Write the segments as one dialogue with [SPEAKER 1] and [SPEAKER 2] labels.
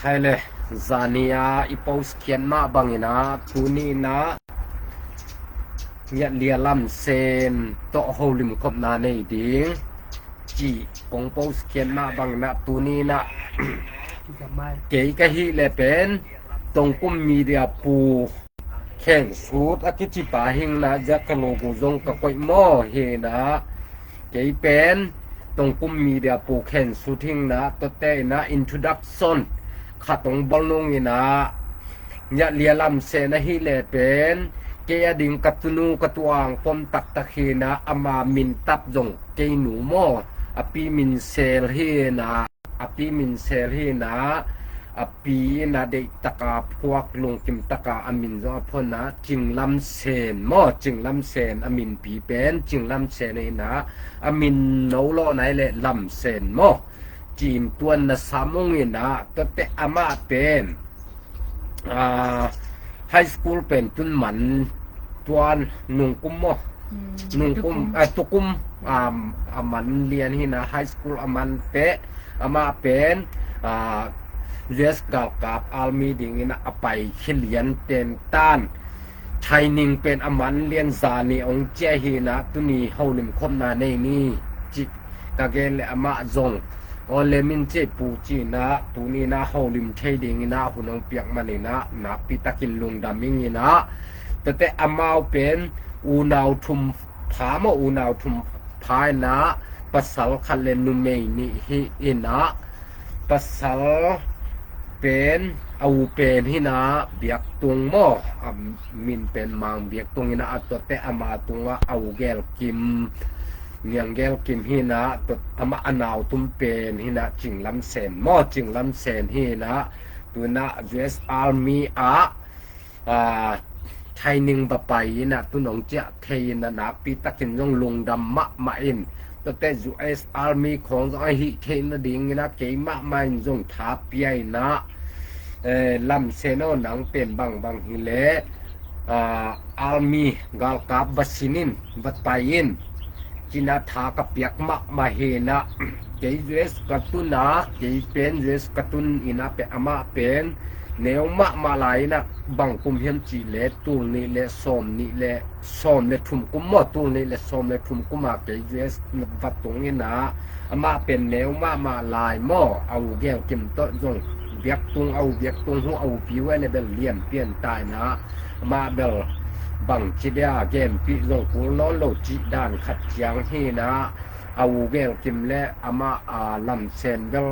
[SPEAKER 1] hay le zania ipos kian ma bangina tuni na ya lia lam sen to holim kop na nei ding chi kong pos kian ma bangna tuni na ke ka hi le pen tong kum media pu khen sut akichi pa hing na jakalo go zong ka koi mo he na ke pen tong kum media pu khen suting na to te na introduction kha tong bolnong ina nya lia lam se na hi le pen ke ading katunu katuang pom tak takhina ama min tap jong ke nu mo api min sel hi na api min sel hi na api na de taka phuak lung kim taka amin zo phon na jinglam sen mo jinglam sen amin pi pen jinglam sen nei na amin no lo nai le lam sen mo jin tuan na samong ina to te ama pen high school pen tun man tuan nung kum mo nung kum tukum aman lian hi na high school aman pe ama pen US กับ Army ดิ่งนะไปขี้เลียนเต็นต้านไทยนิ่งเป็นอมันเลียนซานีองเจฮีนะตุนีเฮาลิมคมนาในนี่จิกะเกนเลอมาจงออเลมินเจปูจีนะตุนีนะเฮาลิมเทดิ่งนะหุนองเปียกมันนะนักปิตะกินลุงดามิงนะแต่อมาเป็นอูนาวทุมผามาอูนาวทุมพายนะปัสสาวะเลนุเมนี่ฮีอินะปัสสาวะเป็นเอาเป็นหินะเบียกตุงโมมินเป็นมังเบียกตุงหินะตัวเตอมาตุงว่าเอาแกลกิมเนียงแกลกิมหินะตัวอมาอนาวตุมเป็นหินะจิงลำเซนโมจิงลำเซนหินะตัวนะ US Army ไทยนิงบะไปนะตัวน้องเจ้าเทยนะนะปีตะกินยงลงดำมะมาอินตัวแต่ US Army ของจอยฮิเทนดิ่งนะเกมะมาจงทับใหญ่นะลำเซโนหนังเป็นบางฮิเลArmy กาลกับบัสินินบัดไปอินจินาทากับเปียกมะมาเฮนะเก US กัตุนนะเกเป็น US กัตุนอินะเปอมาเป็นแนวมะมาหลายนะบังกุมเฮียนจีเลตูนี่เลซอมนี่เลซอมเลทุมกุมมอตูนี่เลซอมเลทุมกุมมาเก US วัดตรงนี้นะอามาเป็นแนวมะมาหลายหม้อเอาแก้วกิมโตจงเบียกตุงเอาเบียกตุงหูเอาผิวไว้ในเบลเลียมเปลี่ยนตายนะมาเบลบังจิเดียเกมปีจงกูล้อโลจิด้านขัดเจียงให้นะเอาแก้วกิมและอามาลำเซนเบล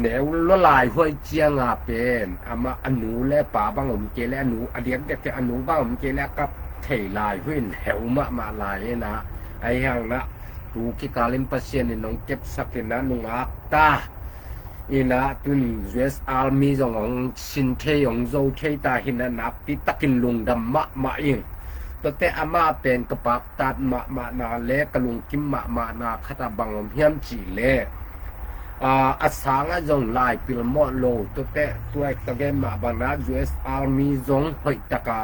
[SPEAKER 1] แนวละลายห้วยเจียงเป็นอามาอนุและป่าบางผมเกและอนุอเดียกเด็กอนุบางผมเกและกับเทลายห้วยแถวมาลายนะไอ้ห่างนะตูกิกาลิมปัสเซียนน้องเก็บสักนะนุงอักตาอินะตุน US Army จงสินเทยงโจเทตาหินะนับปิตะกินลุงดำมาเองตัวแต่อามาเป็นกระปักตัดมานาเล็กกระลุงกิมมานาขตาบังผมเฮียมจีเล่อาสางจงลายพิลมอโลตัวเตะตัวเอกตะเกมมาบางนา US Army จงหอยตะกา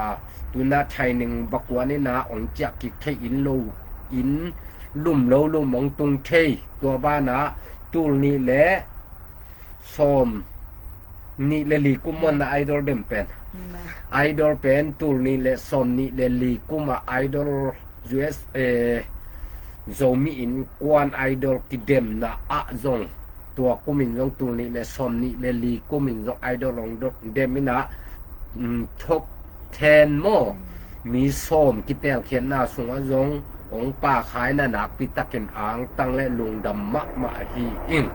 [SPEAKER 1] ตัวนาไทยหนึ่งบักวันนี้นะองจักกิเทอินโลอินลุ่มโลลุ่มมองตุงเทตัวบ้านนะตูนี่แหละสมนี่เลลีกุมนะไอดอลเดมเป็นไอดอลเป็นตูนี่แหละสมนี่เลลีกุมไอดอล US โจมีอินกวนไอดอลกิเดมนะอะจงตัวกุมินจงตัวนี้เลสอมนี่เลลีกุมินจงไอดอลลงเดมินะท็อป10โมมีส้มกิเตลเขียนหน้าสงจงองป้าขายน่ะนักปิตะเกนอ่างตั้งและลุงดำมาฮีอิง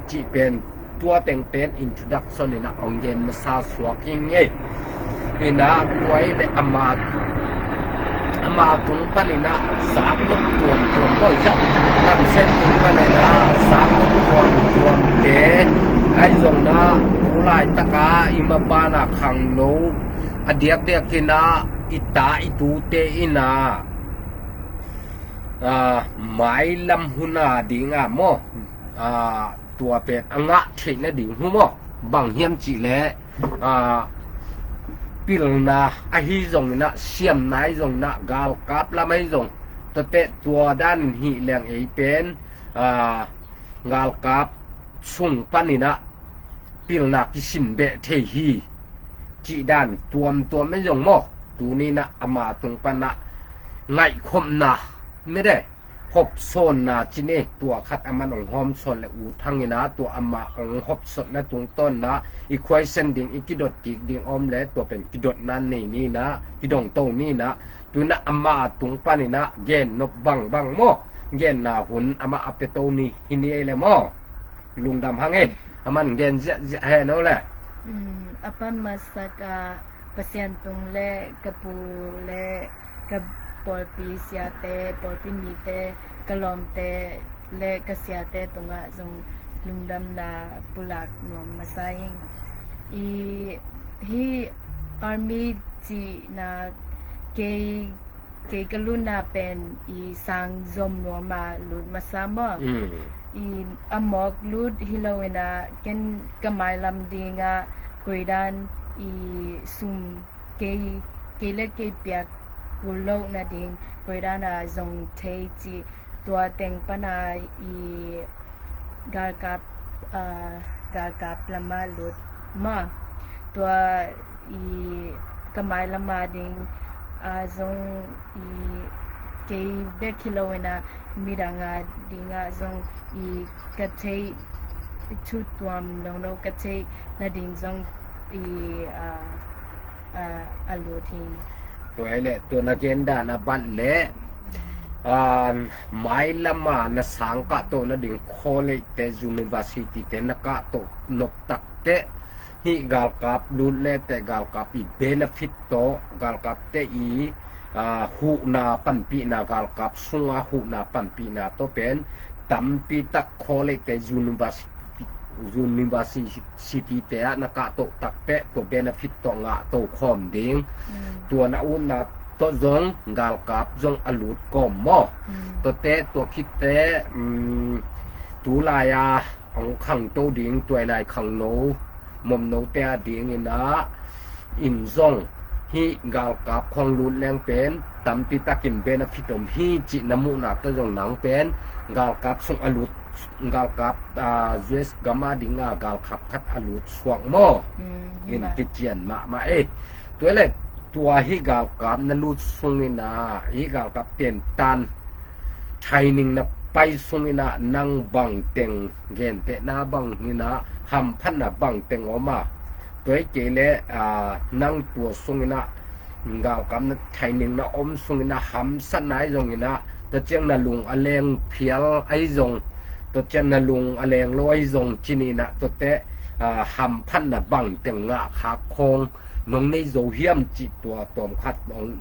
[SPEAKER 1] จีเป็นตัวเต็งเป็นอินโทรดักชั่นนี่นะองเย็นมาซาสวกิงเงี้ยนะไว้ในมาตุงปันนะสามลูกตัวก็จะนำเส้นตุงปันนะสามลูกตัวเตะไอ้ตรงนะผู้ไล่ตะกาอิมาบานะขังโนอเดียกกินะอิตาอิตูเตอินะหมายลำหุนาดิ่งโมตัวเป็นงะเทนดิ่งหัวโมบังเฮียมจีเล่ปีหลังนะไอ้ที่ส่งนะเสียมไหนส่งนะกาลกับละไม่ส่งตัวเตะตัวด้านหิเลียงไอเป็นกาลกับส่งปันนี่นะ ต ปิลนากิสินเบเทฮีจีดานตัวไม่ยงหมอตูนี้นะอามาตรงปะนะไงคมนะไม่ได้ฮบโซนนะจิเนตัวคัดอามันองหอมโซนและอูทั้งนี้นะตัวอามาองฮบสดนะตรงต้นนะอีควายเส้นดิ่งอีกิดดกิกดิ่งออมและตัวเป็นกิดดนั่นนี่นะกิดงโตนี่นะตัวนะอามาตรงปะนี่นะเย็นนบบังหมอเย็นนาหุนอามาอัปเปโตนี่ฮินี่เลยหมอลุงดำหังเองอามันเย็นจะแห่นั่นแหละ
[SPEAKER 2] apa masaka pasyentong le kapu le kapolpi siate polpi nite kalomte le kasyate tunga zong lungdam na pulak no masaying hi army ji na ke kaluna pen sang zom no ma lut masama amok lut hilawena ken kamai lam dinga kuidan sum ke le ke pyak kulo na ding kuidan na zong thei chi tua teng pana garkap lama lut ma tua kamai lama ding zong ke be kilowena midanga dinga zong kathei chu tuam no kathei na ding zong aluthi
[SPEAKER 1] ตัวไอ้แหละตัวนักเรียนดานะบันแหละไม้ละมานะสังกะโตนะดิ่งคอเลจเตยูนิเวอร์ซิตี้เตนะกะโตนกตักเตฮิกาลกับลุเลเตกาลกับอีเบเนฟิตโตกาลกับเตอีหูนาปันปีนากาลกับสุงหูนาปันปีนาโตเป็นตัมปีตักคอเลจเตยูนิเวอร์ซิตี้เตนะกะโตตักเปตัวเบเนฟิตโตงะโตคอมดิ่งตัวนะอุนะตัวจงกาลกับจงอลุดกอมหมอตัวเตตัวคิดเตตูลายาของขังโตดิ่งตัวลายขังโนมมโนเตดิ่งนี่นะอินจงฮิกาลกับของลุดแรงเป็นตัมปิตากินเบนฟิตมฮิจินมุนาตัวจงหนังเป็นกาลกับสงอลุดกาลกับเจสกามาดิ่งกาลกับคัดอลุดสวงหมออินกิเจียนมาตัวเล็กตัวฮิกาลกับนลุดสงนี่นะฮิกาลกับเปลี่ยนตันไทนิงนะไปสงนี่นะนั่งบังเต็งเกนเตนาบังนี่นะหำพันนะบังเต็งออกมาตัวเจเลนั่งตัวสงนี่นะกาลกับนะไทนิงนะอมสงนี่นะหำสันไหนจงนี่นะตัวเจียงนะลุงอเลงเพียลไอจงตัวเจียงนะลุงอเลงลอยจงจินี่นะตัวเตหำพันนะบังเต็งงะขาโคงนงในโซเฮียมจิตตัวตอมคัด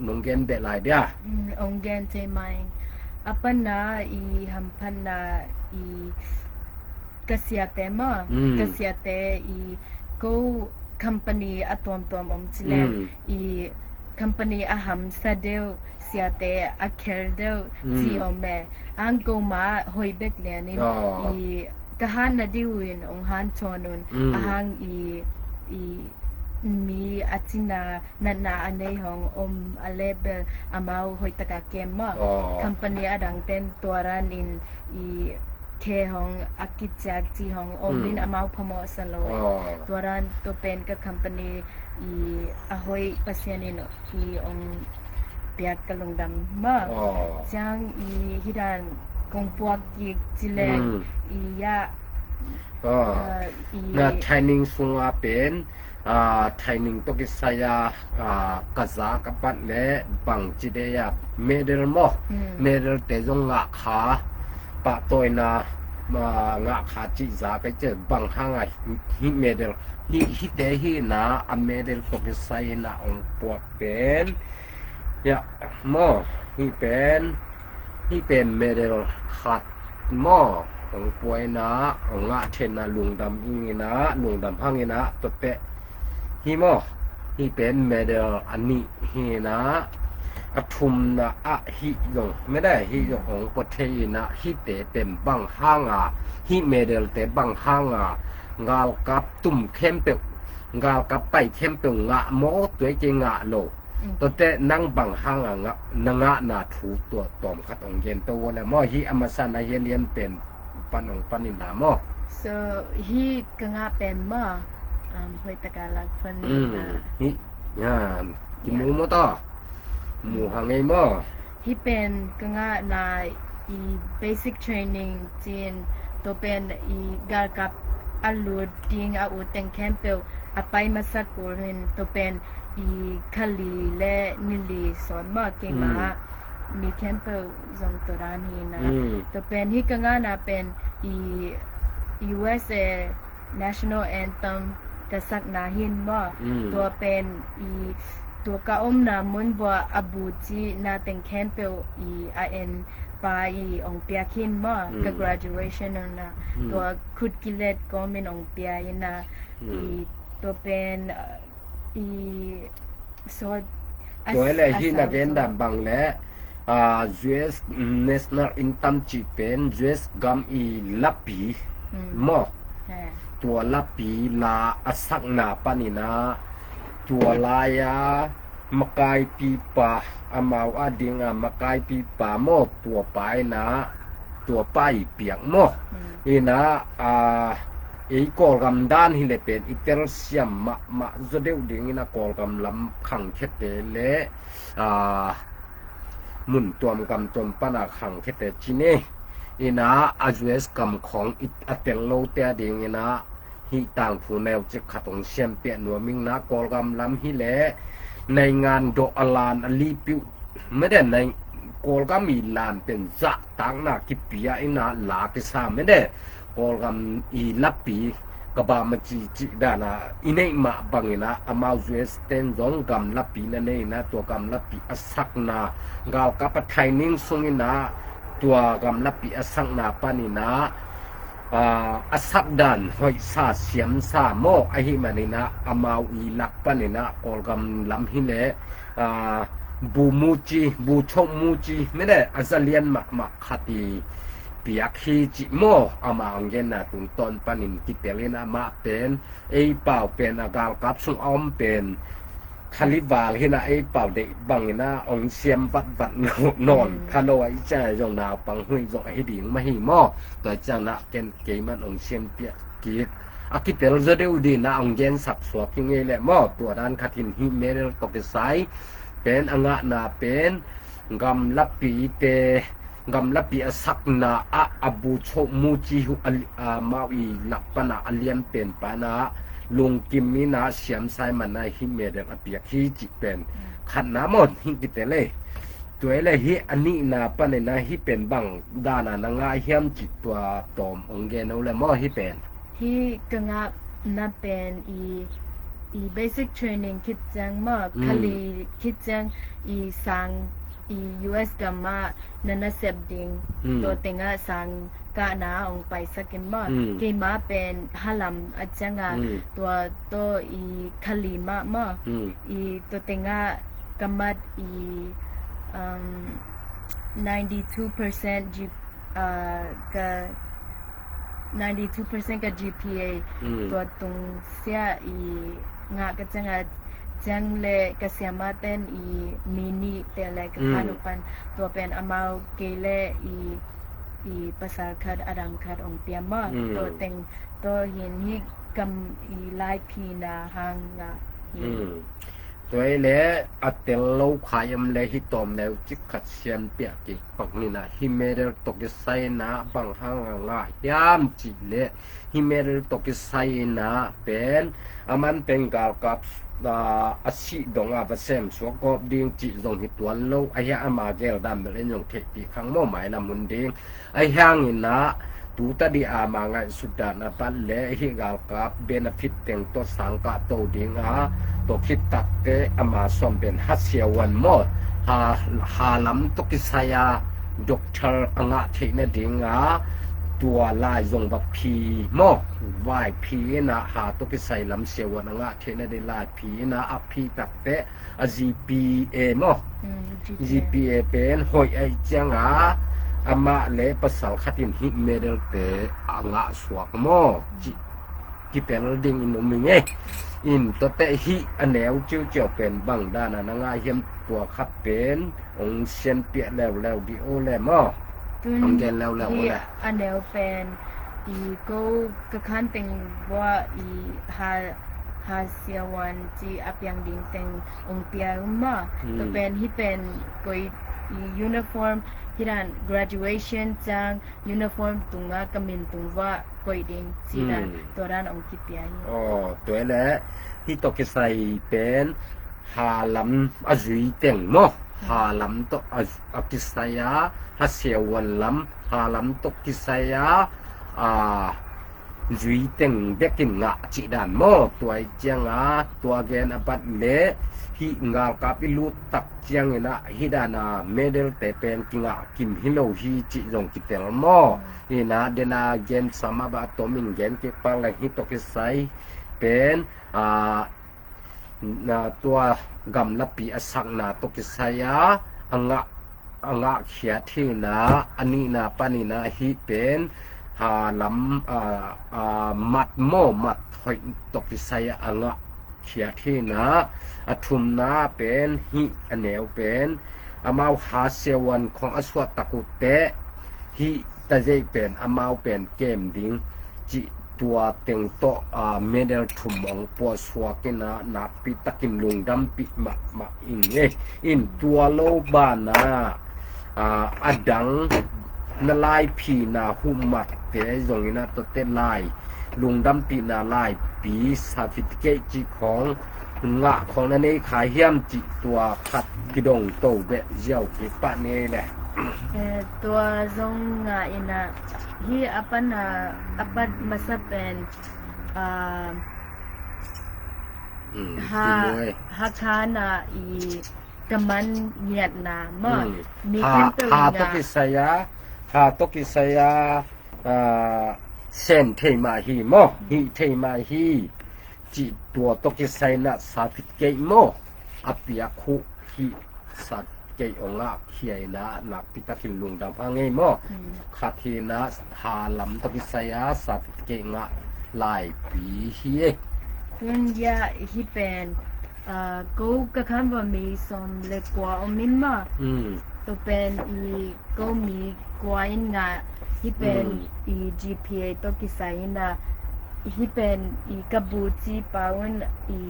[SPEAKER 1] นงเกนเบลายเดีย
[SPEAKER 2] องเกนเจมัยapa na hampan na kasiate ma kasiate go company atom chile company aham sadeu siate akherdeu ji ome angko ma hoibek le ni kahan na diwin ong han chonun ahangมีอาจินานาอันในของอเลเบอามาหอยตะกะเกมมาคัมปานีอดังเต็นตัวรันอินเคของอากิจักจีของลินอามาพมอสโลตัวรันตัวเป็นกับคัมปานีอาหอยปัสยานินองเปียกกะลงดำมาจังฮิดานกงปวกกิจิเลยะ
[SPEAKER 1] นะไทนิงสุงอาเป็นไทนิงตกิสายากะซากับปัดและบังจิเดียเมเดลมอเมเดลเตจงงะขาปะตอยนามางะขาจิซาไปเจอบังหางฮิเมเดลฮิเตฮินาอเมเดลตกิสายนาองปวกเป็นยะมอฮิเป็นเมเดลขาดมอองป่วยนะองงะเทนะลุงดำอิงนะลุงดำหังนะตเตฮิมอฮิเป็นเมเดลอันนี้ฮินะกทุมนะอะฮิยงไม่ได้ฮิยงของประเทศนะฮิเตเต็มบังหางฮิเมเดลเตบังหางงาลกับตุ่มเข้มเปงาลกับไปเข้มเปงะโมตัวจริงะโลตัวเตนั่งบังหางงะนงะนาถูตัวตอมคัดองเย็นตัวแล้วมอฮิอมสานาเย็นเป็นปันองปันนินามอ
[SPEAKER 2] so he kanga pen ma hoy tagalog pen
[SPEAKER 1] นี่กินหมูมอต่อหมูหังไงมอ
[SPEAKER 2] he pen kanga na I basic training jin to pen I gal kap alud ding a uteng campel apai masakurin to pen I khali le nili son ma ke ma mi campel zong toran hi na to pen hi kanga na pen I USA national anthem kasak na hin mo to pen Iตัวกะอมนามุนบ่อบูจินาเต็งแคมเปลIN ไปองเปียคินบ่กะ graduation นะตัวคุดกิเลสก็มีองเปียนะตัวเป็นสอด
[SPEAKER 1] ตัวอะไรที่นักเรียนดำบังและUS national income จิเป็น US กัมอีลับปีบ่ตัวลับปีลาอสักนาปานินาตัวลายามะกายปีปาอามาวอาดิงมะกายปีปาหมดตัวปายนะตัวป้ายเปียกหมดนะกอลกำด้านฮิเลเป็นอิเตอร์เซียมมะจะเดียวดิงนะกอลกำลำขังเขตเลมุนตัวมกำตัวปนาขังเขตจีเนนะอาจจะกำของอัตโลเตดิงนะฮิต่างผู้แนวจะขัดองเชียมเปียนัวมิงนะกอลกำลำฮิเลในงานโดอลานอลีปิวไม่ได้ในกอลกำมีลานเป็นจะต่างนากิปียอินะลากิสาไม่ได้กอลกำอีลับปีกบามจิดานะอินเนมาบังนะอามาเวสเตนจงกำลับปีนั่นเองนะตัวกำลับปีอสักนากาวกับไทยนิ่งทรงนะตัวกำลับปีอสักนาปานินะอสักดันหอยซาเสียมซาโมไอหิมันนะอามาอีลักปานินะกอลกำลำหิเลบูมูจีบูชกมูจีไม่ได้อาจจะเลียนมาขัดีเปียกฮีจิโมอามาอังเกนะตุนตอนปานินกิเปเลนะมาเป็นเป่าเป็นอากาศกับสุงอมเป็นคาลิบาลที่นะเป่าเด็กบังนะองเสียมวัดนอนคาโนไอใจจงนาวปังหุยจงไอดิ่งไม่หิมอตัวจังนะเกณฑ์เกมันองเสียมเปียกีดอากิเปลจะเดียวดีนะองเกนสับสวกยังไงแหละมอตัวด้านคาทินฮิเมเรลตกไซเป็นอ่างนาเป็นกำลับปีเตกำลับปีอสักนาอบูโชมูจิหุมาอีลับปนาอเลียมเป็นปานาลุงกิมมินาเสียมไซมันนาฮิเมเดอเปียกฮีจิเป็นขันน้ำหมดฮิกิเตเลตัวเลยฮิอันนี้นาปนนาฮิเป็นบังดานานางาเฮียมจิตตัวตอมองเกนเอาเลยมอฮิเป็น
[SPEAKER 2] ฮิกงะนาเป็นอี basic training คิดจังมากคลีคิดจังอีสังUS กัมมานันเซบดิงตัวเต็งสังกะนาองไปสักมาเกมาเป็นฮัลัมอาจังตัวอีคลีมาอีตัวเต็งกัมมาอี92%กับ92% กับ GPA ตัวตรงเสียอีงะก็จังเลกะเสียมาเต้นอีมินิเตเลกะพานุปันตัวเป็นอมาเกเลอีภาษาคัดอดังคัดองเปียมาตัวเต็งตัวเห็นฮิกำอีไลพีนาหังงะ
[SPEAKER 1] ตัวเลอัตโลขายมเลฮิตอมแล้วจิกขัดเสียมเปียกิปักนี่นะฮิเมเดลตกไซนะบังหังงายามจิเลฮิเมเดลตกไซนะเป็นมันเป็นกาวกับอาชีดงอาบเซมสวกอบดิงจิจงหิตัวโลไอ้ยามาเกลดำเป็นยงเทปีขังโมหมายนำมุนดิงไอ้หางอินะตูตาดีอามาไงสุดานะปันเลฮิกาวกับเบนฟิตเต็งตัวสังกะโตดิงตัวคิดตักเตอามาสมเป็นฮัสเซียวันหมดหาลำตุกิสยาด็อกเตอร์อ่างเทนดิงตัวลายจงบักพีหมอวายพีนะหาตุกิไซลำเสียวันเทนดิลายพีนะอพีตักเตGPA หมอ GPA เป็นหอยไอจังอามาเลภาษาขัดินฮิเมเดลเตอ่างสวกหมอที่เป็นดิ่งอินโนมิเงอินตัวเตฮิอันแนวเจียวเป็นบังด้านนางาเฮียมตัวขับเป็นองเซียนเปียแล้วดิโอแล้วมอองเกนแล้วแหละ
[SPEAKER 2] อันแนวเป็นอีโกกะคันเป็นว่าอีฮา ha siawan ji apyang ding teng ong pia ma to pen hi pen koi uniform hiran graduation chang uniform tunga kamin tungwa koi ding ji dan toran ong ki pia
[SPEAKER 1] อ๋อตัวแหละที่ตกใส่เป็นหาลำazui teng mo ha lam to akisaya ha sewan lam ha lam to kisaya zui teng bekin nga chi dan mo tuai chianga tua gen apat le hi nga ka pilu tak chiang ina hidana medal te pen kinga kim hilo hi chi jong kitel mo ina dena gen sama ba toming gen ke pang la hi to kisai pen na tua gam la pi asak na to kisaya anga khia thi na ani na pani na hi pen ha lam mat mo mat hoi to kisaya anga khia thi na athum na pen hi aneu pen amau ha sewan khong aswat takute hi ta jei pen amau pen kem ding chiตัวเต็งโตเมเดลทุมองปัวสวกินะนับปิตะกิมลุงดำปิมาอินอินตัวโลบานาอดังนลายพีนาหุมักเตจงอินะตเตลายลุงดำปินาลายปีซาฟิตเกจิของงะของนันเอขายเฮียมจิตัวขัดกิดงโตเบะเจียวกิปะเนแหละ
[SPEAKER 2] ตัวจงงะอินะhi apat masapen ha kana I kaman niat na ma mi kento
[SPEAKER 1] ha to kisaya sen thei ma hi mo hi thei ma hi ji tua to kisai na sa fit ke mo apia khu hi sa ke onga khiai na na pitakin lung dam angai mo khathi na ha lam to kisaya sa fit ke nga lai pi hi
[SPEAKER 2] kun ya hi pen go ka kan ba mi som le kwa o min ma to pen I go mi kwa in nga hi pen I GPA to kisai na hi pen I kabuchi paun I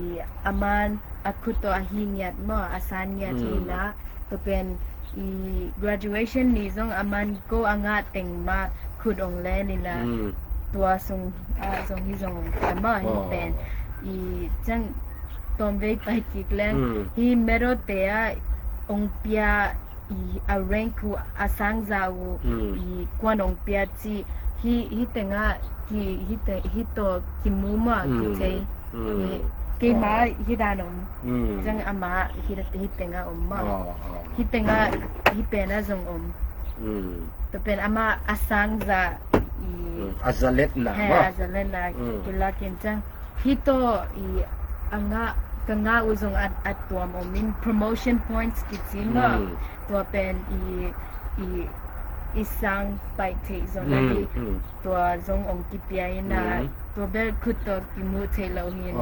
[SPEAKER 2] aman akuto ahiniat mo asaniat ina to pen I graduation ni zong aman go anga teng ma khudong le nila tua song hi zong ama hi pen I chang tombe pai kikleng hi mero tea ong pia I arenku asang zau I kwan ong pia chi hi tenga hi to kimuma ki ke ma hi danom jang ama hi tenga umma hi tenga hi pena zong to pen ama asang za
[SPEAKER 1] azalet na
[SPEAKER 2] kila kinchang hito I anga kanga uzong at tuam min promotion points kitima to pen I isang paite zong to zong ong kipia ina to bel kuto kimu thelo hin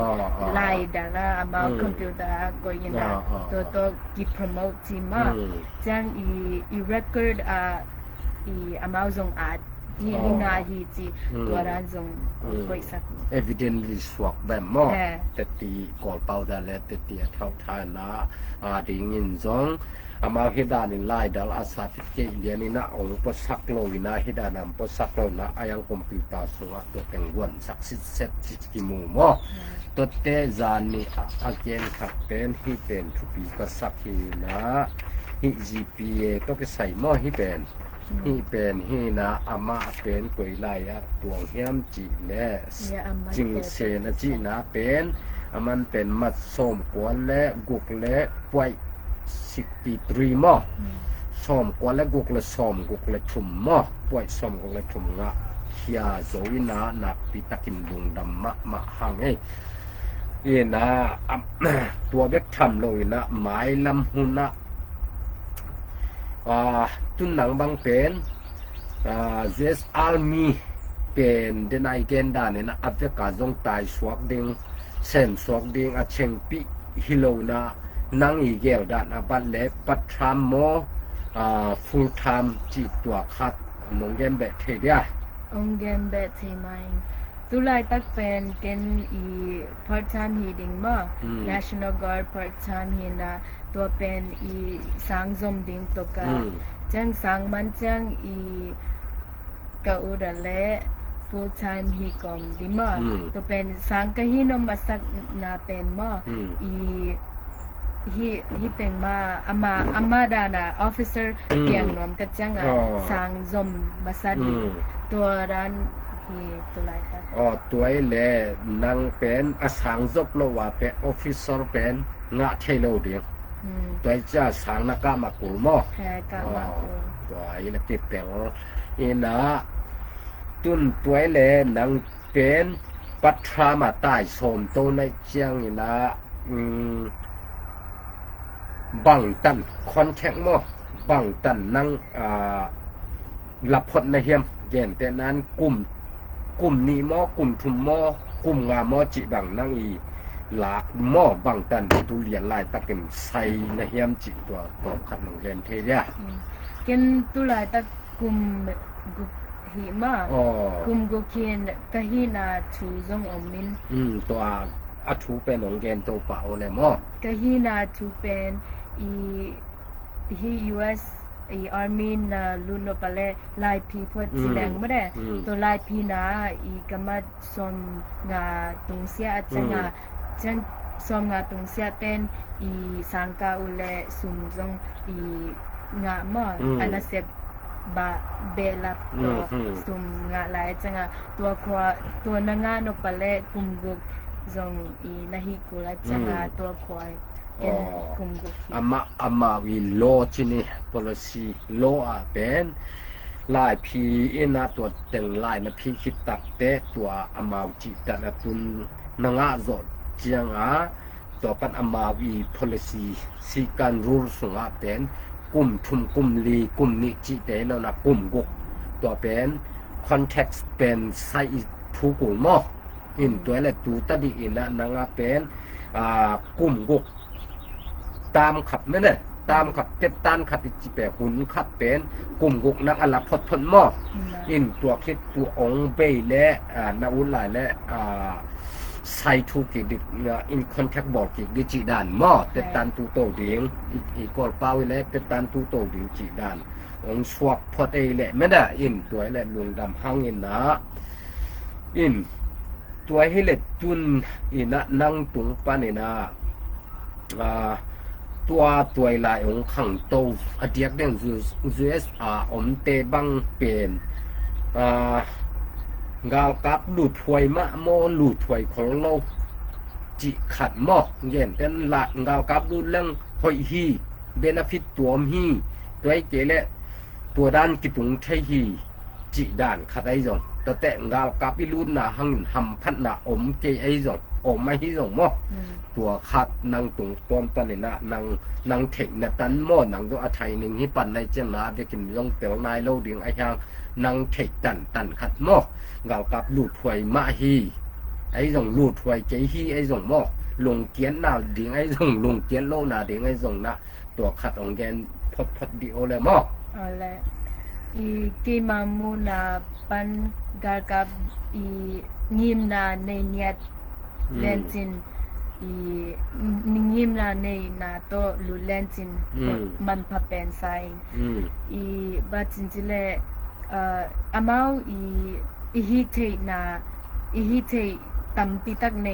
[SPEAKER 2] lai dala ama computer ko ina to ki promote tima jang I record I amazon ad hina hi ji to ran zong koi sak
[SPEAKER 1] evidently swak bam mo teti kol pau da le teti thau tha na ding in zong ama hidan in lai dal asa fit ke India ni na ong po saklo ina hidanam po saklo na ayang computer suwa to tengwan saksit set ki mu mo to te zani again kapten hi pen to pi ka sakhi na hi GPA to ke sai mo hi pen hi pen hi na ama pen koi lai a tuang hiam chi le jing se na chi na pen aman pen mat som kwan le guk le pwai 63mo som kwan le guk le som guk le thum mo pwai som guk le thum nga khia zoina na pitakin dung dam ma hang e na tua bek tham loina mai lam huna tun nang bang pen this army pen den agenda ne na aveka jong tai swak ding sen swak ding a chengpi hilona nang igel dan aban le patram mo full time chi tua khat nong gem be the dia
[SPEAKER 2] ong gem be the mai to ตุลาตักเป็นเกนอีพาร์ทไทม์ฮีดิ้งมา National Guard part time ฮีนะตัวเป็นอีสังซมดิ้งตัวกะจังสังมันจังอีกะอุดะเล full time ฮีกอมดิมาตัวเป็นสังกะฮีนมาสักนาเป็นมาheเป็นมาอามาดานะ officer เกียงนอมกะจังสังซมมาสัดตัวรันฮีตุลาตัก
[SPEAKER 1] ตัวแลนางเป็นอสังจบโลว่าเป็น officer เป็นงะเทโลเดียตัวจะสังนักมากุลมอตัวไอ้ละติดแต่งอินะตุนตัวแลนางเป็นปัทรามาใต้สมโตในเจียงอินะบังตันคอนแทคมอบังตันนางหลับพดในเฮียมเย็นแต่นั้นกลุ่มนี้มอกลุ่มทุมมอกลุ่มงามอจิบังนั่งอีหลากมอบังตันตุเรียนลายตะเก็นใส่ในเฮียมจิตัวขันของเรียนเทีย
[SPEAKER 2] เกนตุลายตะกลุ่มกุหิมากลุ่มกุเคียนกะฮีนาชูซงอมิน
[SPEAKER 1] ตัวอาทูเป็นของเกนตัวเปล่าเลยมอก
[SPEAKER 2] ะฮีนาชูเป็นอีUS army na luno pale lai pi phot silang mare to lai pi na I kamat som nga tungsia atanga chen som nga tungsia ten I sangka ule sumjong I nga ma anasep ba bela to sum nga lai changa to na nga no pale kumguk zong I nahi kula changa to khoi
[SPEAKER 1] ama we law ที่นี่ policy law เป็นลายพีน่ะตัวแต่งลายนะพี่คิดตักเตะตัวอามาจิตะตุนนงะจอดเจียงตัวปันอามาวี policy สีการ rule สงะเป็นกลุ่มทุมกลุ่มลีกลุ่มนิจิเตแล้วนะกลุ่มกกตัวเป็น context เป็นไซผู้กลุ่มมออินตัวละตูตัดดีอินะนงะเป็นกลุ่มกกตามขับนั่นแหละตามขับเจ็ดตันขับจิเปหุ่นขับเป็นกลุ่มกุกนักอลาพดทนหม้ออินตัวคิดตัวองเบยและนาอุลไลและไซทูกิดิอินคอนแทคบอร์ดกิดิจิดานหม้อเจ็ดตันตูโตเดียงอีกอลเป้าและเจ็ดตันตูโตเดียงจิดานองสวกพอดเอแหละไม่ได้อินตัวแหละลวงดำห้างอินนะอินตัวให้เล็ดจุนอินะนั่งตุงปานินะตัวลายของขังโตอดีตเรื่อง USR อมเตบังเป็นกาวกับลูดถวยมะโมลูดถวยของเราจิขัดหม้อเย็นเป็นละกาวกับลูดเรื่องหอยฮีเบนฟิตตัวฮีตัวไอเจเละตัวด้านกิตุงใช้ฮีจิด่านขัดไอจงตัวแต่กาวกับลูดหนาหังหำพัดหนาอมเจไอจงอมไม่ฮิจงหม้อตัวขัดนางตุงป้อมปันนี่นะนางเทคนะตันหม้อนางตัวอาไทยหนึ่งฮิปันในเจ้าหน้าเด็กกินยงเตียวนายโลเดียงไอฮางนางเทคตันขัดหม้อเงากับลูดถวยมาฮีไอจงลูดถวยเจฮีไอจงหม้อลงเกียนหน้าเดียงไอจงลงเกียนโลหน้าเดียงไอจงนะตัวขัดองแกนพดดีโอเลยหม้อ
[SPEAKER 2] อะไรอีกีมามูนาปันกากับอีงิมนาในเนียเลนจินอีงิมนาในนาโตลูเลนจินมันพะเป็นไซอีบัดจินจิเลอามาวอีฮิเทนาอีฮิเทตัมปิตักเน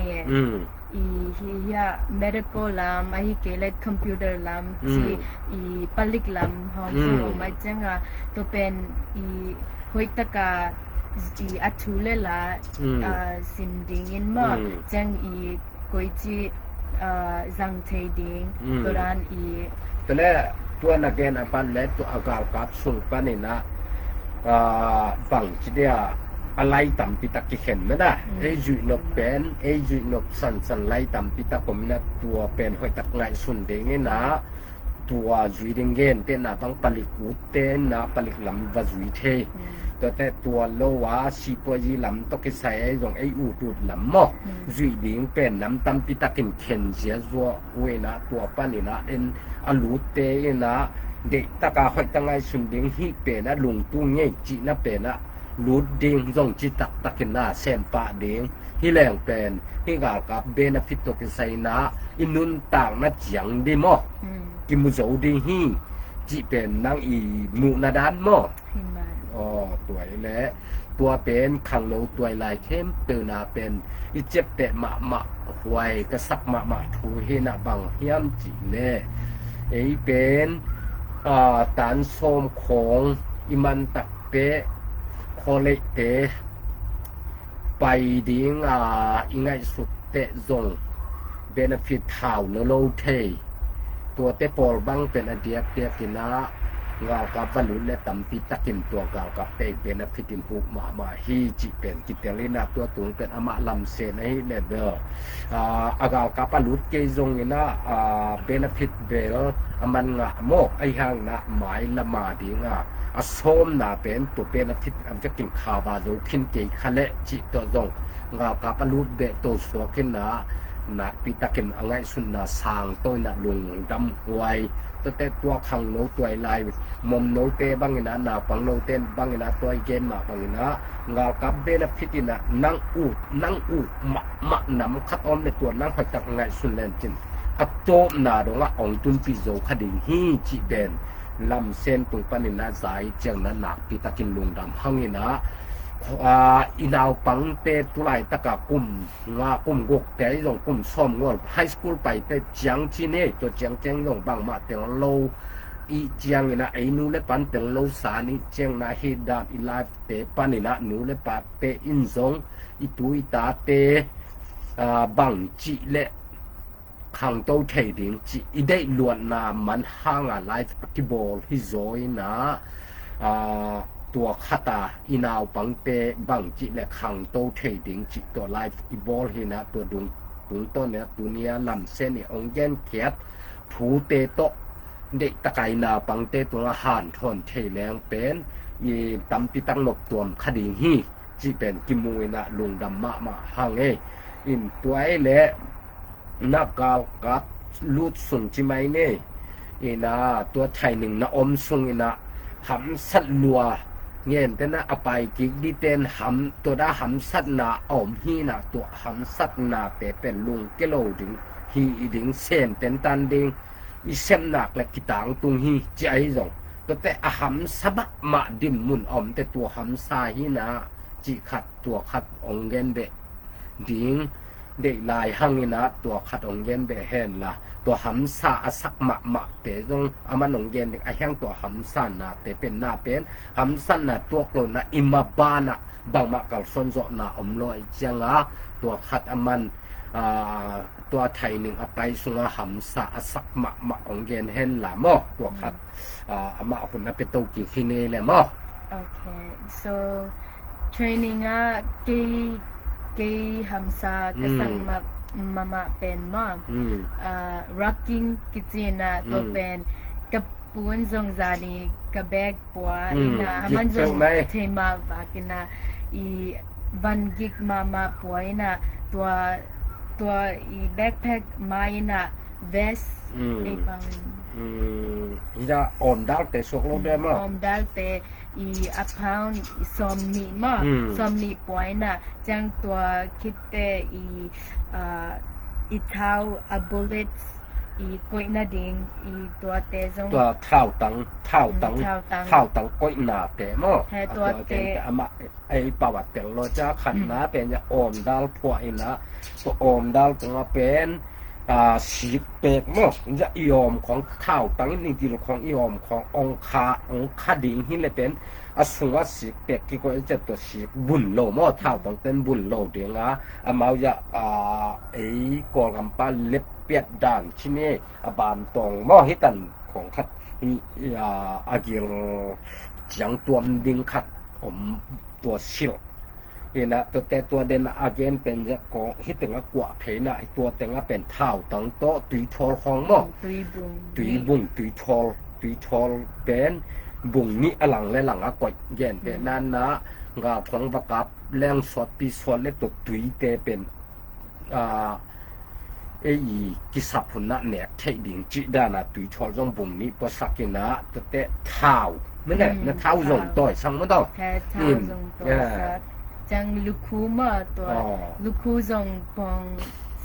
[SPEAKER 2] อีฮิยา medical lam ahi kelet computer lam si i palik lam hong so mai changa to pen i hoitaka i athule la sim ding in ma chang i koichi zang thei ding toran i
[SPEAKER 1] tele tua na gen apan le to agal kap sung panina bang chidiaอะไรต่ำปิตะกิเข็นไม่ได้ไอจุนกเป็นไอจุนกสันไล่ต่ำปิตะผมนะตัวเป็นหอยตักไงสุนเดงนะตัวจุยเดงเงินเต้นนะต้องผลิตอุดเต้นนะผลิตลำวัจุยเทแต่ตัวโลวาสีปยีลำต้องกิใส่ไอตรงไออุดลำหม้อจุยเดงเป็นน้ำต่ำปิตะกินเข็นเสียจัวเวนะตัวปานี่นะเอ็นอลูเตนะเด็กตะกาหอยตักไงสุนเดงฮีเป็นนะลุงตุ้งเงี้ยจีนะเป็นนะ ลูดดิงจงจิตักตักินนาเซมปะดิงฮิแรงเป็นฮิกากับเบนฟิตโตกิไซนาอินุนต่างนะจังดิมอกิมุโซดิงฮิจิเป็นนางอีมูนาดานมอตัวและตัวเป็นขังโลตัวลายเข้มเตือนาเป็นอิเจ็บแต่มะหวยกระสักมะถูเฮนะบังเฮียมจิเน่เป็นตานโสมของอิมันตักเปโคเลเตไปดิงอิงไงสุดเตจงเบนฟิตข่าวโลเทตัวเตปอลบังเป็นอเดียเตียกินะงากับวัลุและตัมปิตะกินตัวกากับเปเป็นฟิตินหุกมาฮีจิเป็นกิเตลินาตัวตุงเป็นอมะลำเซนให้เลเดออากากับปลุดเกจงนะเป็นฟิตเบลมันงะโมไอหังนะหมายละมาดิงอสมนาเป็นตัวเป็นฟิตอันจะกินข้าวบาโซคินเกคะเลจิตัวจงงากับปลุดเบตัวสวกินนะนักปิตะกินอังไงสุนนะสางตัวนะลุงดำหวยแต่ตัวขังโนตัวลายมมโนเตบังนะนาปังโนเตนบังนะตัวเกมมาบังนะงากับเบนฟิตินะนังอูมะนำคัดออมในตัวนังพัดตักไงสุนเลนจินอัตโตนาดงะองตุนปิโซคดีฮีจิเบนลำเส้นตุงปนินาสายเจียงนั้นนักปิตะกินลุงดำหังนะอีนาวปังเตตุไลตะกะกุมงากุมกกแต่ยงกุมซ่อมงวไฮสคูลไปแต่จังจีเน่ตัวจังยงบังมาเตงโลอีจังนะไอ้นูเลปันเตงโลสานี่จังนะเฮดาอีไลฟ์เตปันนะนูเลปาเตอินซงอีตุอีตาเตบังจีเลขังโตเทดิงจีอีได้ล้วนนามันห่างไลฟ์กิบอลฮิโซยนะตัวคาตาอีนาวปังเตบังจิและขังโตเทดิงจิตัวไลฟ์อีบอลเฮนะตัวดุงต้นเนี่ยตัวเนี้ยลำเส้นเนี่ยองเย็นเขียดถูเตโตเด็กตะไกนาปังเตตัวอาหารทนเทแรงเป็นยีตำปิตังหลบตัวคดีฮีจิเป็นกิมวยนะลุงดำมาหังอินตัวไอ้เละนักกาวกับลูดสุนจิไม่เน่อีนะตัวไทยหนึ่งนะอมสุงอีนะหำสัตลัวเงี้ยแต่นะอไปกิกดิเตนหำตัวได้หำสัตนาอมฮีนะตัวหำสัตนาเป็นลุงเกโลดึงฮีดึงเส้นเป็นตันดึงอีเส้นหนักและกิตางตุงฮีใจจงตัวแต่หำสะบักมาดิมมุนอมแต่ตัวหำซาฮีนะจิขัดตัวขัดองเงินเดดิงเด็กลายหังนะตัวขัดองเงินเบเห็นละตัวหำซาสักมะเตจงอามันองเงินเด็กไอแห้งตัวหำซานะเตเป็นหน้าเป็นหำซันนะตัวกลนะอิมาบานะบางมะกัลซอนโซนะอมลอยจังตัวขัดอามันตัวไทยหนึ่งไปสุงหำซาสักมะองเงินเห็นละมอตัวขัดอามาคนนั้นเป็นตัวกี่คิเนเลยมอ
[SPEAKER 2] Okay, so training kay hamsa kasang mama pen ma rocking kitina to pen kapun zong zani kabek pwa ina haman zong tema vakina I van gig mama pwa ina tua I backpack ma ina vest e pang
[SPEAKER 1] ya om dal te sok lo de ma
[SPEAKER 2] om dal te I a pound somni ma somni poina jang tua kitte I tau a bullets I koina ding I tua te zong
[SPEAKER 1] tua thao tang koina te mo tua te ama ai pawat te lo cha khan na pen ya om dal poina so om dal tanga penสีเปกมอกจะยอมของข้าวตังนี่ที่ของยอมขององคาดิ่งหินเลยเป็นอสุวสีเปกที่ก็จะตัวสีบุญโลมอเท่าต้องเป็นบุญโลเดียงอามาจะไอ้กอลกัมปาเล็บเปียดด่านที่นี่บานตองมอให้ตันของคัดอากิลจังตัวดิ่งคัดตัวชิลนะตัวเดนอาเกนเป็นจะก็ฮิตถึงกว่าเพนะไอตัวแต่งเป็นเท่าตั้งโตตุยทอลของมอตุยบุงตุยทอลเป็นบุงนี่อลังและหลังก็เย็นเป็นนั่นนะงาของประกับแรงสดปีสดและตัวตุยเตเป็นไอ้กิสับผลนะเนี่ยเทดิ่งจิดานะตุยทอลจงบุงนี่ภาษากินะแต่เท้า ไม่ได้นะเท้าส่งต่อยสั่งไม่ต้อง
[SPEAKER 2] แค่เท้าทรงตัวสักจังลูกคูมาตัวลูกคูทรงปอง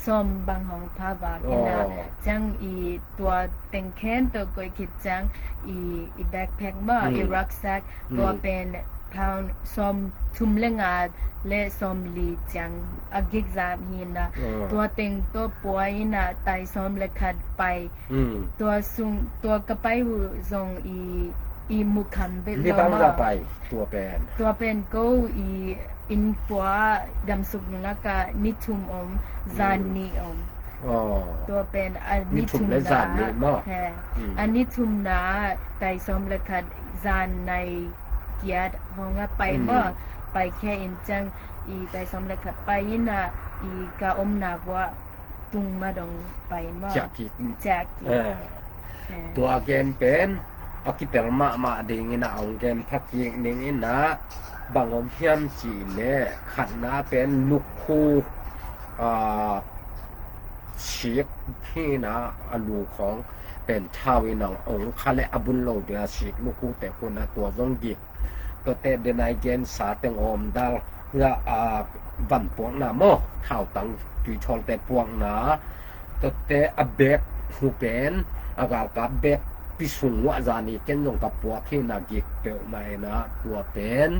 [SPEAKER 2] ส้มบางของภาบากินะจังอีตัวเต็งแขนตัวก้อยคิดจังอีแบ็คแพ็คมาอีรักแซกตัวเป็นทางส้มทุ่มเลงาและส้มลีจังอากิกซามีนะตัวเต็งตัวป่วยนะไตส้มและขัดไปตัวซุงตัวกระไปหูทรงอีมุคัมเบล
[SPEAKER 1] นี่ปังจะไปตัวเป็น
[SPEAKER 2] ก็อินปัวดำสุกนักะนิทุมอมซานีอมตัวเป็นอันนิทุมนาอันนิทุมนาไตสมละคัดซานในเกียรติห้องไปมาไปแค่อินจังอีไตสมละคัดไปยินะอีกะอมนาว่าตุงมาดงไปมาจาก
[SPEAKER 1] ตัวเกมเป็นอากิเตอร์มาดิ่งนะองเกมพักยิงนิ่งนะบางองค์เพียมจีเนี่ยขันนะเป็นลูกคู่ชีกที่นะอลูของเป็นชาวอินององค์คาเลอบุญโลเดียชีกลูกคู่แต่คนนะตัวจงกิกตัวเตเดนายเกนสาเตงอมดาลละวันปวงนะโมข่าวตังจุยชอนแต่ปวงนะตัวเตอเบกหูเป็นอากาศกับเบกพิสุงว่าจานี่เจนลงกับปวกที่นักกิกเปลวในนะตัวเป็น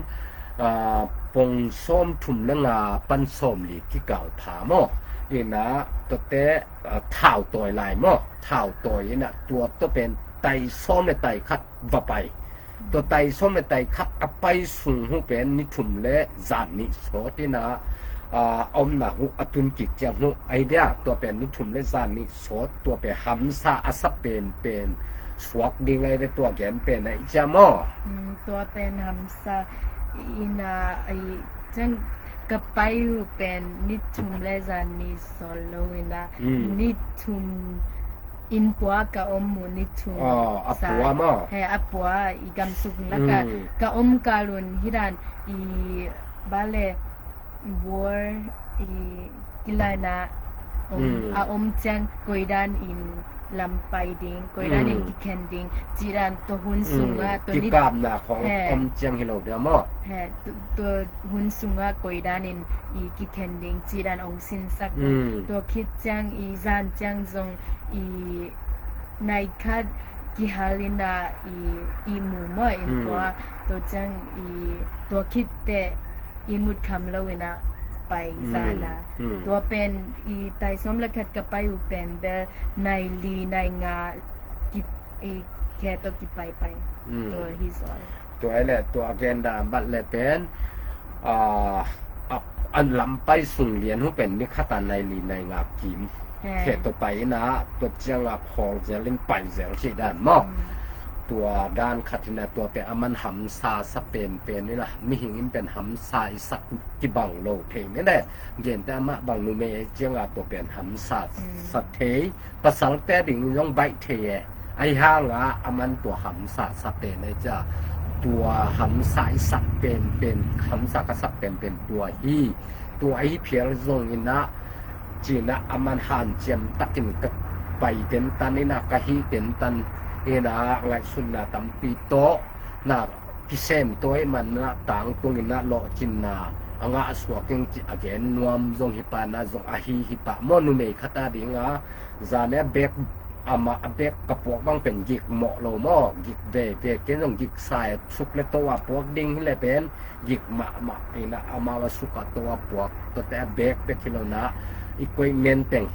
[SPEAKER 1] ปงส้มถุ่มละงาปั้นส้มหลีที่เก่าผาหม้อนี่นะตัวเตะเท้าตัวลายหม้อเท้าตัวนี่นะตัวตัวเป็นไตส้มในไตคัดว่าไปตัวไตส้มในไตคัดอไปสูงหูเป็นนิถุ่มและจานนี่โสที่นะอมนะหูอตุนกิจจังหูไอเดียตัวเป็นนิถุ่มและจานนี่โสตัวเป็นหัมซาอัสเป็นสวกดิ่งไอในตัวแกนเป็นไอจามอ
[SPEAKER 2] ตัวเป็นหัมซาอินาไอจังกับไปเป็นนิทุมเลซานิโซโลอินานิทุมอินปัวกะอมมูนิทุม
[SPEAKER 1] อปัวมอ
[SPEAKER 2] ให้อปัวอีกำสุกแล้วกะอมกาลุนฮิรันอีบาเลวัวอีกิลานาอมจังกวยดานอินลำไปดิ่งก็ได้ดิ่งกิเคนดิ่งจีรันตัวหุ่นสูงอ่ะตัวนี้
[SPEAKER 1] กามนาของอมเจียงฮิโลเดียมอ
[SPEAKER 2] ตัวหุ่นสูงอ่ะก็ได้ดิ่งอีกิเคนดิ่งจีรันองสินสักตัวคิดจังอีจานจังจงอีในคัดกิฮาลินาอีมูมออินตัวตัวจังอีตัวคิดแต่อีมุดคำเลวินะไปซานาตัวเป็นอีไตสมละคัดกับไปอุเป็นเดในลีในงากิแค่ตัวกิไปตัวฮิซอย
[SPEAKER 1] ตัวไอ้แหละตัวแกนดาบัตเลยเป็นอันลำไปสุ่งเรียนหูเป็นนิคตันในลีในงากิมแค่ตัวไปนะตัวเจียงพองจะเล่นไปเสียงที่ด้านมอตัวด้านคัตินาตัวเป็นอามันหัมซาสเปนเป็นนี่นะมีหิงเป็นหัมซาสักที่บังโลเพงนี่แหละเย็นแต่มาบังนูเมเจียงตัวเป็นหัมซาสัตเทภาษาแต่ดิ่งย่องใบเทไอห้างอามันตัวหัมซาสเปนเลยจ้ะตัวหัมซาสักเป็นหัมซากสักเป็นตัวฮีตัวไอเพียงทรงอินะจีนะอามันหันเจียมตักินกับไปเต็นตันนี่นะกะฮีเต็นตันina ngai sunna tampi to na kisem toy man na tang tung ina lo chinna anga aswaking again nuam zong hipa na zong ahi hipa monu me khata dinga zane bek ama bek kapok bang pen gik mo lo mo gik ve ken zong gik sai suk le to wa pok ding le pen gik ma ina ama wa suka to wa pok to te bek pe kilona ikoi men teng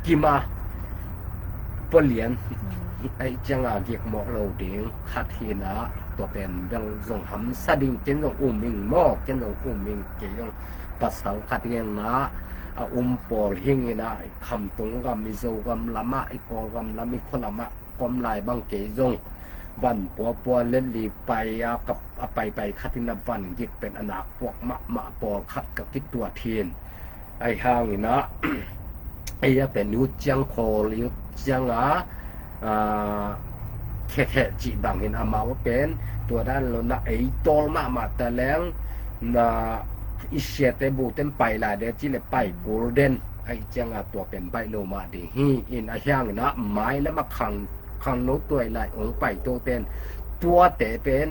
[SPEAKER 1] kima polianไอจังอาเกียกหมอกเราเดียงขัดเห็นนะตัวเป็นยังส่งหำสะดิ่งเจนส่งอุ้มมิงหมอกเจนส่งอุ้มมิงเกี่ยงภาษาขัดเห็นนะปอลหิงนะคำตรงกับมิโซกับละมะไอกอกับละมิคนละมะกอมลายบางเกี่ยงวันปัวเล่นลีไปกับไปขัดที่นับวันยิกเป็นอนาพวกมะปอขัดกับที่ตัวเทียนไอห้างนะไอจะเป็นยุจังโคยุจังแค่จีบังเห็นอามาว่าเป็นตัวด้านเราหน้าไอ้โตมาแต่แล้วนะอิเชียเตบูเต็มไปละเดี๋ยวจีเลยไปโกลเด้นไอ้จังตัวเป็นไปโลมาดีฮีอินไอ้ย่างนะไม้แล้วมาขังโน้ตตัวไหลองไปตัวเป็นตัวแต่เป็น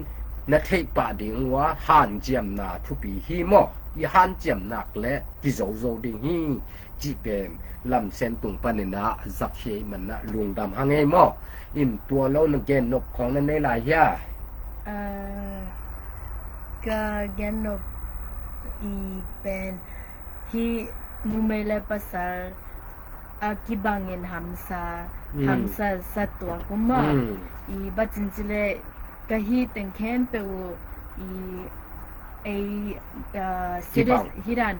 [SPEAKER 1] na thei pa ding wa han jiam na thu pi hi mo i han jiam nak le ki zo zo ding hi ji pen lam sen tung panena zak hei man na lung dam hangai mo in tua lo na gen nop khong na nei la ya
[SPEAKER 2] ka gen nop i pen hi numele pasal akibangin hamsa satwa kuma i batinchile kahi tengken pe series hiran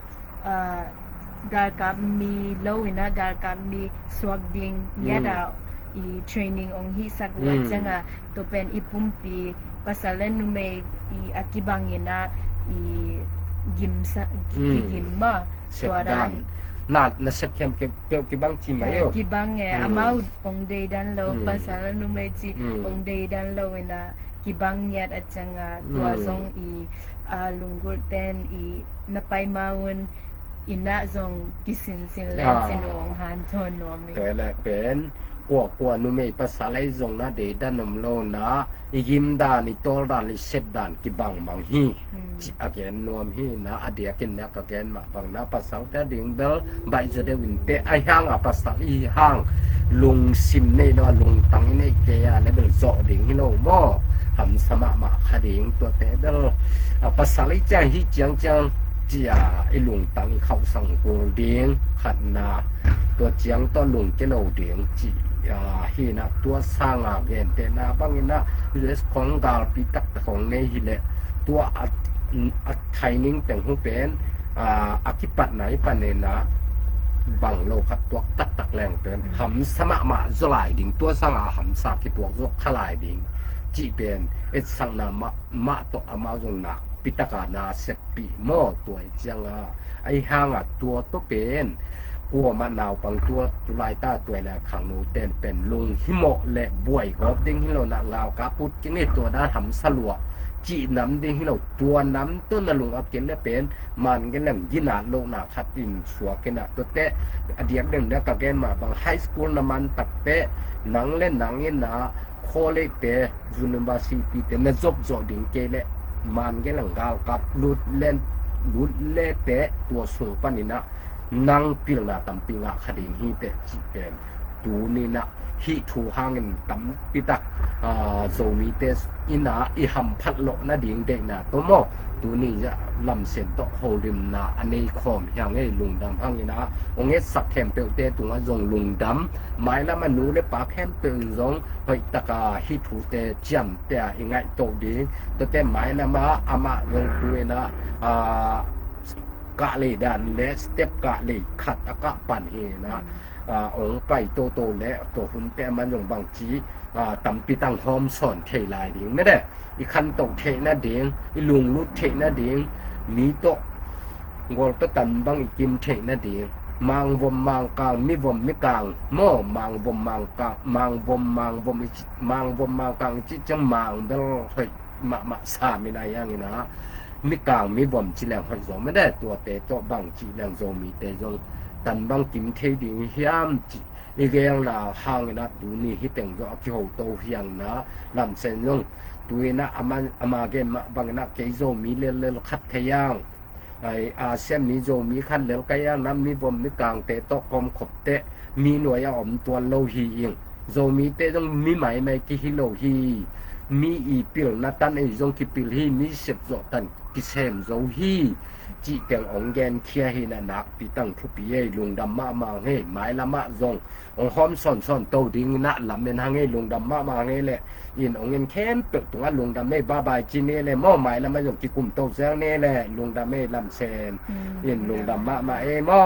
[SPEAKER 2] gar ka mi lowina gar ka mi swagding yada i training ong hi sakwa changa to pen ipumpi pasalen nume i akibangina i gimsa gimma
[SPEAKER 1] suaran na sekem ke bang chi mai yo
[SPEAKER 2] ki bang amau ong de dan lo pasal nume chi ong de dan lo ina ki bang yat achanga tua song i lungul ten i napai maun ina zong kisin sin le sin ong han thon no mi
[SPEAKER 1] ke la pen kwa nume pasalai zong na de dan nom lo na igim da ni tol da li set dan ki bang mang hi chi again nom hi na adia ken na ka gen ma bang na pasal ta ding bel bai je de win te ai hang a pasal i hang lung sim nei no lung tang nei ke ya le bel zo ding hi lo mo ham sama ma khading to te bel pasal i chang hi chang chang ji a i lung tang i khau sang ko ding khat na to chiang to lung ke lo ding ji hi naตัวสร้างเกนเตนะบางนะเรสของดาลปิตักของในหิเลตัวอัดไทนิ่งแต่งหูเป็นอคิปัดไหนปานเนนะบางโลกตัวตักแรงเป็นหำสมะมาจลายดิ่งตัวสร้างหำสากิตัวจกขลายดิ่งจีเป็นเอสังนามะตอมาจงนักปิตกานาเสปีโมตัวจังไอห่างตัวตัวเป็นกัวมะนาวบางตัวตุลายตาตัวแลขังโนเต้นเป็นลุงหิโมและบวยกอบดิ้งหิโลนะลาวกะปุดกินตัวด้าหำสลัวจีน้ำดิ้งหิโลตัวน้ำต้นนะลุงอับกินและเป็นมันกันแหลมยินาโลนาคัดอินสัวกันนะตัวเตะอดีตเรื่องเนี้ยกะแกนมาบางไฮสคูลน้ำมันตักเตะหนังเล่นหนังเงินนะโคเลเตะยูนิเวอร์ซิตี้เตะนะจบดิ้งเกลและมันกันแหลมกาวกับลุดเล่เตะตัวสูงปานนี้นะนังปิลนาตัมปิงะคดีฮีเตจิเป็นตูนี่นะฮีทูหางตัมปิตักโซมีเตสอินาอิหัมพัดโลนะดิงเดนะตโมตูนี่จะลำเส้นตโฮลิมนะอันนี้คอมอย่างไอ้ลุงดำหางนี่นะองเอสักแคมเปลเตตุงะจงลุงดำหมายละมันนูเลปาแคมเปลจงไปตะกาฮีทูเตจัมเตอิงไงโตดิตเตหมายละมาอามาลงตุยนะกะเลยดันและสเต็ปกะเลยขัดอากะปั่นเฮนะองไปโตและตัวหุ่นแต่มันยงบางจีตำปีตังหอมสอนเทลายดิงไม่ได้อีคันตกเทนะเดียงอีลุงลุดเทนะเดียงมีโตงอลตะตันบางอีกิมเทนะเดียงมังวมมังกลางมีวมมีกลางหม้อมังวมมังกลางมังวมมังกลางจิจังมังเบลเฮ้ยมะสามีนาอย่างนี้นะมีกลางมีบ่มจีแหลงหอยสองไม่ได้ตัวเตโตบังจีแหลงโซมีเตโซตันบังกิมเทดิงเฮียมจีอีเกยังลาห่างนะตูนี่ฮิแต่งก็กิโหโตเฮียงนะลำเซนยงตูนะอามาเกมบังนะเกโซมีเลคัดขยังไออาเซียนมีโซมีคันเลกยังน้ำมีบ่มมีกลางเตโตกอมขบเตมีหน่วยอมตัวโลฮีอิงโซมีเตต้องมีไหมไม่กิฮิโลฮีมีอีปิลนะตันไอซงกิปิลฮีมีเสพโซตันกิเซมโซฮีจีเตียงองแกนเคียฮีนะนักปีตั้งทุปีเอลุงดำมะมาเฮหมายละมะซงองหอมซ่อนโตดิงนะลำเมนหางเฮลุงดำมะมาเฮแหละยินองเงินแค้นเปิดตัวลุงดำเมบาบายจีเนแหละหม้อหมายละมะยงกิกุมโตแซงเนแหละลุงดำเมลำเซนยินลุงดำมะมาเอหม้อ